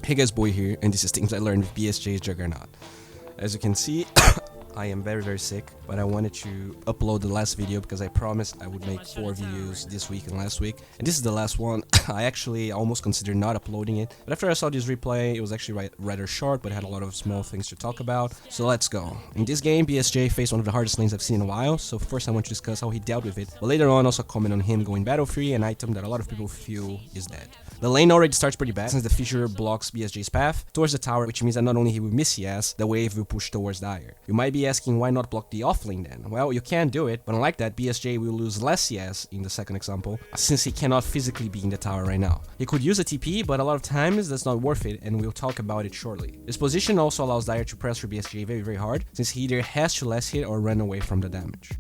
Hey guys, Boy here, and this is things I learned with BSJ's Juggernaut. As you can see, I am very sick, but I wanted to upload the last video because I promised I would make 4 videos this week and last week, and this is the last one. I actually almost considered not uploading it, but after I saw this replay, it was actually rather short, but it had a lot of small things to talk about, so let's go. In this game, BSJ faced one of the hardest lanes I've seen in a while, so first I want to discuss how he dealt with it, but later on also comment on him going battle free, an item that a lot of people feel is dead. The lane already starts pretty bad since the fissure blocks BSJ's path towards the tower, which means that not only he will miss CS, the wave will push towards Dire. You might be asking why not block the off lane then? Well, you can do it, but unlike that, BSJ will lose less CS in the second example, since he cannot physically be in the tower right now. He could use a TP, but a lot of times that's not worth it, and we'll talk about it shortly. This position also allows Dire to press for BSJ very hard, since he either has to less hit or run away from the damage.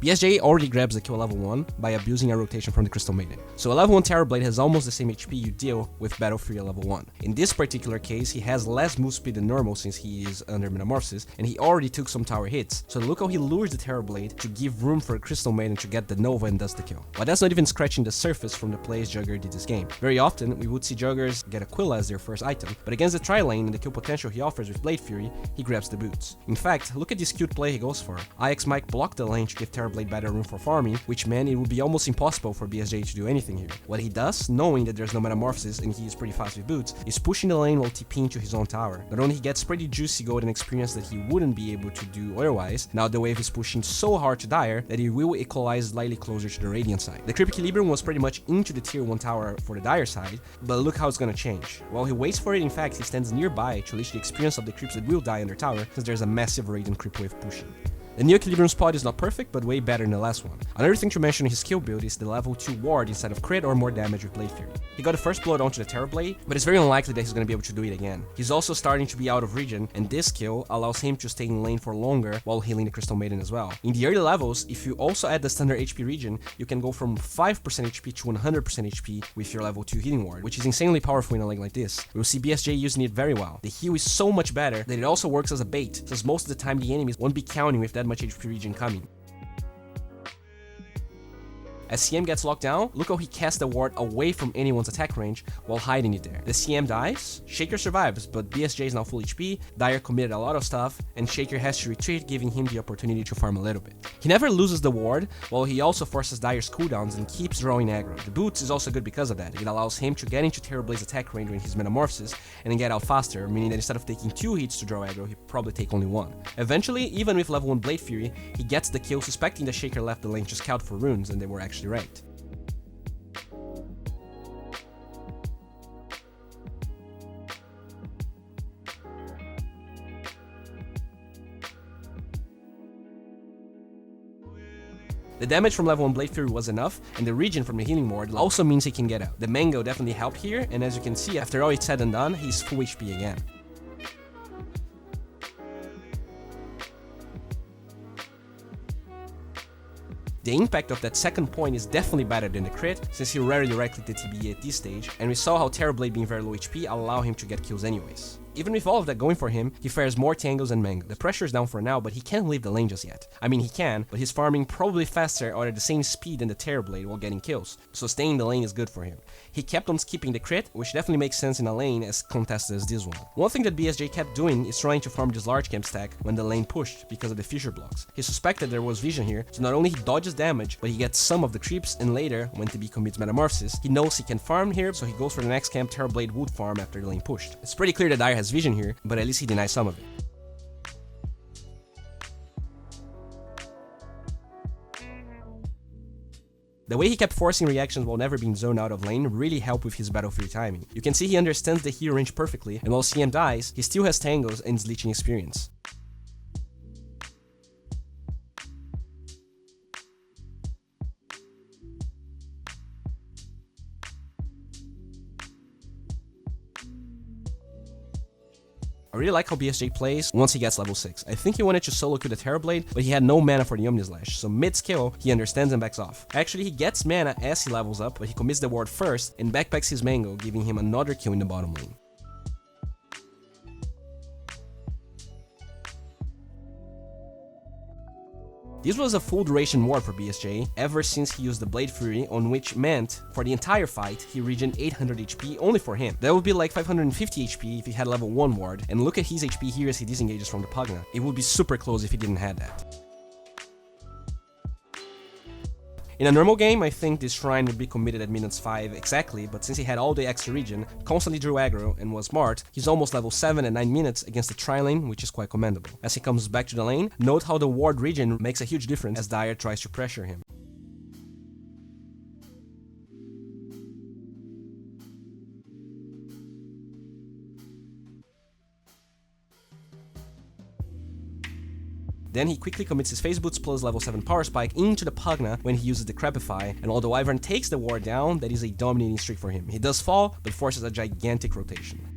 BSJ already grabs the kill level 1 by abusing a rotation from the Crystal Maiden. So a level 1 Terror Blade has almost the same HP you deal with Battle Free at level 1. In this particular case, he has less move speed than normal since he is under Metamorphosis, and he already took some tower hits. So look how he lures the Terror Blade to give room for a Crystal Maiden to get the Nova and does the kill. But that's not even scratching the surface from the plays Jugger did this game. Very often, we would see Juggers get Aquila as their first item, but against the tri-lane and the kill potential he offers with Blade Fury, he grabs the boots. In fact, look at this cute play he goes for. IX Mike blocked the lane to give Terror Blade better room for farming, which meant it would be almost impossible for BSJ to do anything here. What he does, knowing that there's no Metamorphosis and he is pretty fast with boots, is pushing the lane while TPing to his own tower. Not only he gets pretty juicy golden experience that he wouldn't be able to do otherwise, now the wave is pushing so hard to Dire that he will equalize slightly closer to the Radiant side. The creep equilibrium was pretty much into the tier 1 tower for the Dire side, but look how it's gonna change. While he waits for it, in fact, he stands nearby to leash the experience of the creeps that will die under tower, since there's a massive Radiant creep wave pushing. The new equilibrium spot is not perfect, but way better than the last one. Another thing to mention in his skill build is the level 2 ward instead of crit or more damage with Blade Fury. He got the first blood onto the Terror Blade, but it's very unlikely that he's going to be able to do it again. He's also starting to be out of regen, and this skill allows him to stay in lane for longer while healing the Crystal Maiden as well. In the early levels, if you also add the standard HP regen, you can go from 5% HP to 100% HP with your level 2 healing ward, which is insanely powerful in a lane like this. We'll see BSJ using it very well. The heal is so much better that it also works as a bait, since most of the time the enemies won't be counting with that much HP regen coming. As CM gets locked down, look how he casts the ward away from anyone's attack range while hiding it there. The CM dies, Shaker survives, but BSJ is now full HP, Dire committed a lot of stuff, and Shaker has to retreat, giving him the opportunity to farm a little bit. He never loses the ward, while he also forces Dire's cooldowns and keeps drawing aggro. The boots is also good because of that. It allows him to get into Terror Blade's attack range when his Metamorphosis and then get out faster, meaning that instead of taking 2 hits to draw aggro, he'll probably take only 1. Eventually, even with level 1 Blade Fury, he gets the kill, suspecting the Shaker left the lane to scout for runes, and they were actually right. The damage from level 1 Blade Fury was enough, and the regen from the healing ward also means he can get out. The Mango definitely helped here, and as you can see, after all it's said and done, he's full HP again. The impact of that second point is definitely better than the crit, since he rarely directly the TB at this stage, and we saw how Terror Blade being very low HP allow him to get kills anyways. Even with all of that going for him, he fares more tangles than Mango. The pressure is down for now, but he can't leave the lane just yet. I mean, he can, but he's farming probably faster or at the same speed than the Terror Blade while getting kills, so staying in the lane is good for him. He kept on skipping the crit, which definitely makes sense in a lane as contested as this one. One thing that BSJ kept doing is trying to farm this large camp stack when the lane pushed because of the fissure blocks. He suspected there was vision here, so not only he dodges damage, but he gets some of the creeps, and later, when TB commits Metamorphosis, he knows he can farm here, so he goes for the next camp Terror Blade would farm after the lane pushed. It's pretty clear that Dire has vision here, but at least he denies some of it. The way he kept forcing reactions while never being zoned out of lane really helped with his battle free timing. You can see he understands the heal range perfectly, and while CM dies, he still has tangles and is leeching experience. I really like how BSJ plays once he gets level 6. I think he wanted to solo kill the Terror Blade, but he had no mana for the Omnislash, so mid-skill, he understands and backs off. Actually, he gets mana as he levels up, but he commits the ward first and backpacks his Mango, giving him another kill in the bottom lane. This was a full duration ward for BSJ ever since he used the Blade Fury, on which meant for the entire fight he regened 800 HP only for him. That would be like 550 HP if he had level 1 ward, and look at his HP here as he disengages from the Pugna. It would be super close if he didn't have that. In a normal game, I think this shrine would be committed at minutes 5 exactly, but since he had all the extra regen, constantly drew aggro, and was smart, he's almost level 7 at 9 minutes against the tri-lane, which is quite commendable. As he comes back to the lane, note how the ward regen makes a huge difference as Dire tries to pressure him. Then he quickly commits his Phase Boots plus level 7 Power Spike into the Pugna when he uses the Crepify, and although Wyvern takes the ward down, that is a dominating streak for him. He does fall, but forces a gigantic rotation.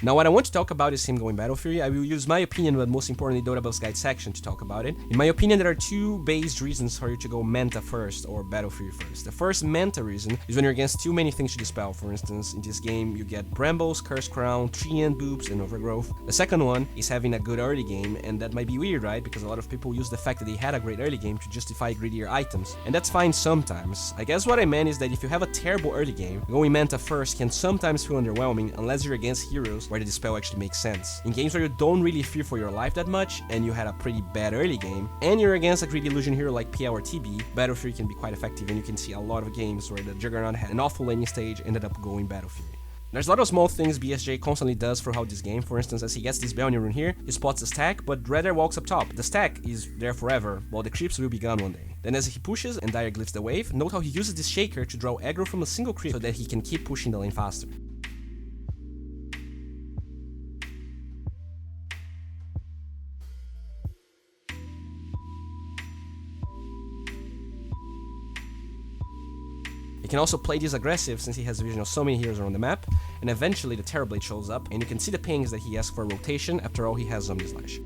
Now what I want to talk about is him going Battle Fury. I will use my opinion, but most importantly Dota Buff's guide section to talk about it. In my opinion, there are two based reasons for you to go Manta first or Battle Fury first. The first Manta reason is when you're against too many things to dispel. For instance, in this game you get Brambles, Curse Crown, Treant Boobs, and Overgrowth. The second one is having a good early game, and that might be weird, right? Because a lot of people use the fact that they had a great early game to justify greedier items. And that's fine sometimes. I guess what I meant is that if you have a terrible early game, going Manta first can sometimes feel underwhelming unless you're against heroes where the dispel actually makes sense. In games where you don't really fear for your life that much, and you had a pretty bad early game, and you're against a greedy illusion hero like PL or TB, Battle Fury can be quite effective, and you can see a lot of games where the Juggernaut had an awful laning stage, ended up going Battle Fury. There's a lot of small things BSJ constantly does throughout this game. For instance, as he gets this Bounty rune here, he spots the stack, but Redder walks up top. The stack is there forever, while the creeps will be gone one day. Then as he pushes and Dire glyphs the wave, note how he uses this shaker to draw aggro from a single creep so that he can keep pushing the lane faster. He can also play this aggressive since he has vision of so many heroes around the map, and eventually the Terrorblade shows up, and you can see the pings that he asks for a rotation. After all, he has Zombie Slash.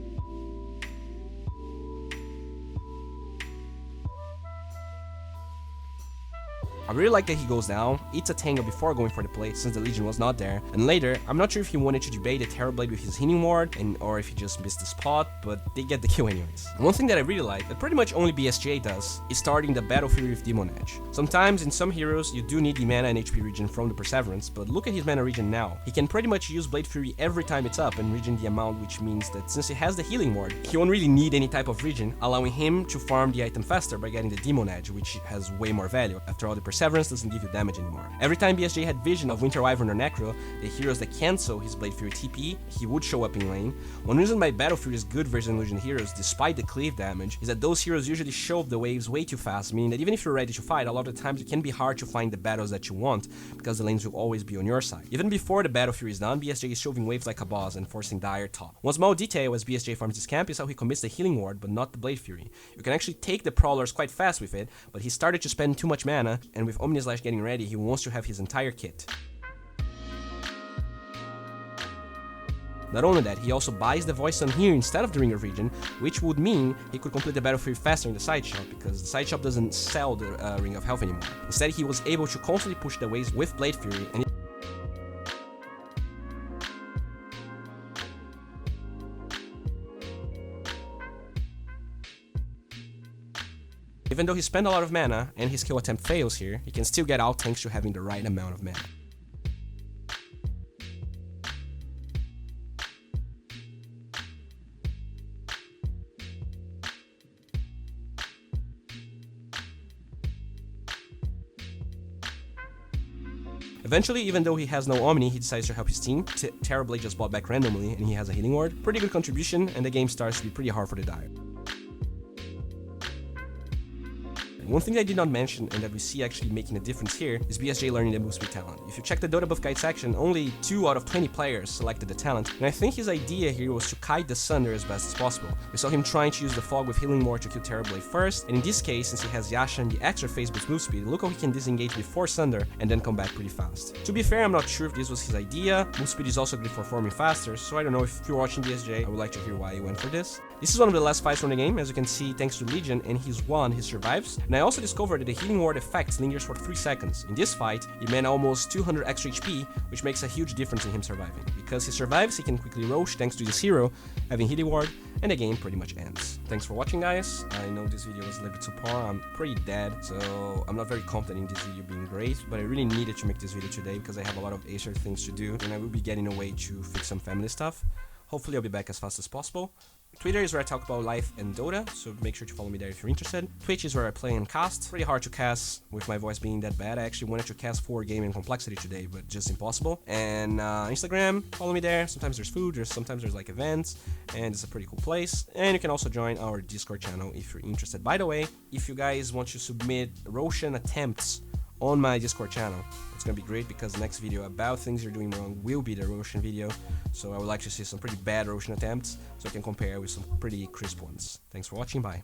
I really like that he goes down, eats a Tango before going for the play since the Legion was not there, and later, I'm not sure if he wanted to debate the Terrorblade with his healing ward, or if he just missed the spot, but they get the kill anyways. And one thing that I really like, that pretty much only BSJ does, is starting the Battle Fury with Demon Edge. Sometimes, in some heroes, you do need the mana and HP regen from the Perseverance, but look at his mana regen now. He can pretty much use Blade Fury every time it's up and regen the amount, which means that since he has the healing ward, he won't really need any type of regen, allowing him to farm the item faster by getting the Demon Edge, which has way more value. After all, the Perseverance doesn't give you damage anymore. Every time BSJ had vision of Winter Wyvern or Necro, the heroes that cancel his Blade Fury TP, he would show up in lane. One reason why Battle Fury is good versus Illusion heroes, despite the cleave damage, is that those heroes usually show up the waves way too fast, meaning that even if you're ready to fight, a lot of the times it can be hard to find the battles that you want, because the lanes will always be on your side. Even before the Battle Fury is done, BSJ is shoving waves like a boss and forcing Dire top. One small detail as BSJ farms his camp is how he commits the healing ward, but not the Blade Fury. You can actually take the Prowlers quite fast with it, but he started to spend too much mana, and with Omni Slash getting ready, he wants to have his entire kit. Not only that, he also buys the Voice Sun here instead of the Ring of Regen, which would mean he could complete the Battle Fury faster in the side shop, because the side shop doesn't sell the Ring of Health anymore. Instead, he was able to constantly push the waves with Blade Fury, and even though he spent a lot of mana and his kill attempt fails here, he can still get out thanks to having the right amount of mana. Eventually, even though he has no Omni, he decides to help his team. Terrorblade just bought back randomly and he has a healing ward. Pretty good contribution, and the game starts to be pretty hard for the Dire. One thing I did not mention, and that we see actually making a difference here, is BSJ learning the move speed talent. If you check the Dota Buff guide section, only 2 out of 20 players selected the talent, and I think his idea here was to kite the Sunder as best as possible. We saw him trying to use the Fog with Healing Ward to kill Terrorblade first, and in this case, since he has Yasha and the extra phase boost move speed, look how he can disengage before Sunder and then come back pretty fast. To be fair, I'm not sure if this was his idea. Move speed is also good for farming faster, so I don't know if you're watching BSJ, I would like to hear why he went for this. This is one of the last fights from the game. As you can see, thanks to Legion and his one, he survives. And I also discovered that the healing ward effect lingers for 3 seconds. In this fight, he meant almost 200 extra HP, which makes a huge difference in him surviving. Because he survives, he can quickly roach thanks to this hero having healing ward, and the game pretty much ends. Thanks for watching, guys. I know this video was a little bit subpar. I'm pretty dead, so I'm not very confident in this video being great, but I really needed to make this video today because I have a lot of Acer things to do, and I will be getting away to fix some family stuff. Hopefully I'll be back as fast as possible. Twitter is where I talk about life and Dota, so make sure to follow me there if you're interested. Twitch is where I play and cast. Pretty hard to cast with my voice being that bad. I actually wanted to cast 4 game and complexity today, but just impossible. And Instagram, follow me there. Sometimes there's food, sometimes there's like events, and it's a pretty cool place. And you can also join our Discord channel if you're interested. By the way, if you guys want to submit Roshan attempts on my Discord channel, it's gonna be great because the next video about things you're doing wrong will be the Roshan video. So I would like to see some pretty bad Roshan attempts so I can compare with some pretty crisp ones. Thanks for watching, bye.